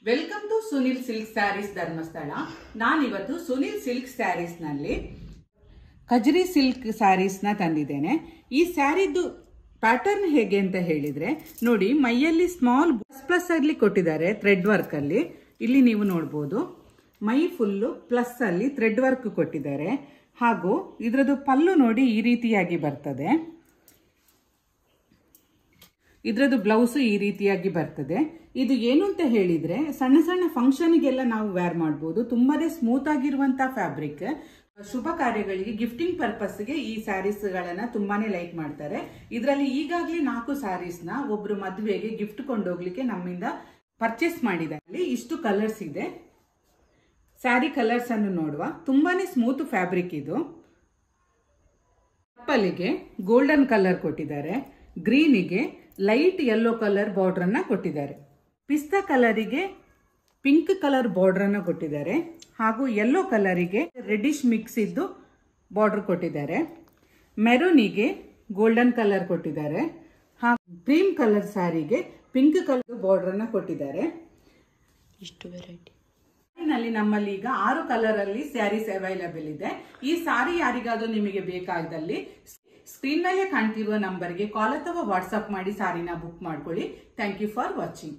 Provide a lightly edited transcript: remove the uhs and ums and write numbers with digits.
Welcome to Sunil silk saris Dharmasthala. ನಾನಿವತ್ತು Sunil silk saris ನಲ್ಲಿ ಕಜ್ರಿ silk saris ನ ತಂದಿದ್ದೇನೆ. ಈ ಸ್ಯಾರಿದು ಪ್ಯಾಟರ್ನ್ ಹೇಗೆ ಅಂತ ಹೇಳಿದ್ರೆ ನೋಡಿ, ಮೈಯಲ್ಲಿ ಸ್ಮಾಲ್ ಪ್ಲಸ್ ಅಲ್ಲಿ ಕೊಟ್ಟಿದ್ದಾರೆ ಥ್ರೆಡ್ ವರ್ಕ್ ಅಲ್ಲಿ. ಇಲ್ಲಿ ನೀವು ನೋಡಬಹುದು ಮೈ ಫುಲ್ಲು ಪ್ಲಸ್ ಅಲ್ಲಿ ಥ್ರೆಡ್ ವರ್ಕ್ ಕೊಟ್ಟಿದ್ದಾರೆ. ಹಾಗೂ ಇದರದು ಪಲ್ಲು ನೋಡಿ ಈ ರೀತಿಯಾಗಿ ಬರ್ತದೆ. ಇದರದು ಬ್ಲೌಸ್ ಈ ರೀತಿಯಾಗಿ ಬರ್ತದೆ. ಇದು ಏನು ಅಂತ ಹೇಳಿದ್ರೆ ಸಣ್ಣ ಸಣ್ಣ ಫಂಕ್ಷನ್ಗೆಲ್ಲ ನಾವು ವೇರ್ ಮಾಡಬಹುದು. ತುಂಬಾನೇ ಸ್ಮೂತ್ ಆಗಿರುವಂತಹ ಫ್ಯಾಬ್ರಿಕ್. ಶುಭ ಕಾರ್ಯಗಳಿಗೆ ಗಿಫ್ಟಿಂಗ್ ಪರ್ಪಸ್ಗೆ ಈ ಸ್ಯಾರೀಸ್ ಗಳನ್ನ ತುಂಬಾನೇ ಲೈಕ್ ಮಾಡ್ತಾರೆ. ಇದರಲ್ಲಿ ಈಗಾಗಲೇ 4 ಸ್ಯಾರೀಸ್ ನ ಒಬ್ರು ಮದುವೆಗೆ ಗಿಫ್ಟ್ ಕೊಂಡೋಗ್ಲಿಕ್ಕೆ ನಮ್ಮಿಂದ ಪರ್ಚೇಸ್ ಮಾಡಿದ್ದಾರೆ. ಇಷ್ಟು ಕಲರ್ಸ್ ಇದೆ. ಸ್ಯಾರಿ ಕಲರ್ಸ್ ಅನ್ನು ನೋಡುವ. ತುಂಬಾನೇ ಸ್ಮೂತ್ ಫ್ಯಾಬ್ರಿಕ್ ಇದು. ಪರ್ಪಲ್ಗೆ ಗೋಲ್ಡನ್ ಕಲರ್ ಕೊಟ್ಟಿದ್ದಾರೆ. ಗ್ರೀನಿಗೆ ಲೈಟ್ ಯೆಲ್ಲೋ ಕಲರ್ ಬಾರ್ಡರ್ ಅನ್ನ ಕೊಟ್ಟಿದ್ದಾರೆ. ಪಿಸ್ತಾ ಕಲರಿಗೆ ಪಿಂಕ್ ಕಲರ್ ಬಾರ್ಡರ್ ಅನ್ನ ಕೊಟ್ಟಿದ್ದಾರೆ. ಹಾಗೂ ಯೆಲ್ಲೋ ಕಲರಿಗೆ ರೆಡಿಶ್ ಮಿಕ್ಸ್ ಇದ್ದು ಬಾರ್ಡರ್ ಕೊಟ್ಟಿದ್ದಾರೆ. ಮೆರೂನಿಗೆ ಗೋಲ್ಡನ್ ಕಲರ್ ಕೊಟ್ಟಿದ್ದಾರೆ. ಹಾಗೂ ಕ್ರೀಮ್ ಕಲರ್ ಸ್ಯಾರಿಗೆ ಪಿಂಕ್ ಕಲರ್ ಬಾರ್ಡರ್ ಅನ್ನ ಕೊಟ್ಟಿದ್ದಾರೆ. ಇಷ್ಟು ವೆರೈಟಿ ನಲ್ಲಿ ನಮ್ಮಲ್ಲಿ ಈಗ 6 ಕಲರ್ ಅಲ್ಲಿ ಸ್ಯಾರೀಸ್ ಅವೈಲೇಬಲ್ ಇದೆ. ಈ ಸಾರಿ ಯಾರಿಗಾದ್ರೂ ನಿಮಗೆ ಬೇಕಾದಲ್ಲಿ ಸ್ಕ್ರೀನ್ ಮೇಲೆ ಕಾಣ್ತಿರುವ ನಂಬರ್ಗೆ ಕಾಲ್ ಅಥವಾ ವಾಟ್ಸ್ಆಪ್ ಮಾಡಿ ಸಾರಿನ ಬುಕ್ ಮಾಡ್ಕೊಳ್ಳಿ. Thank you for watching.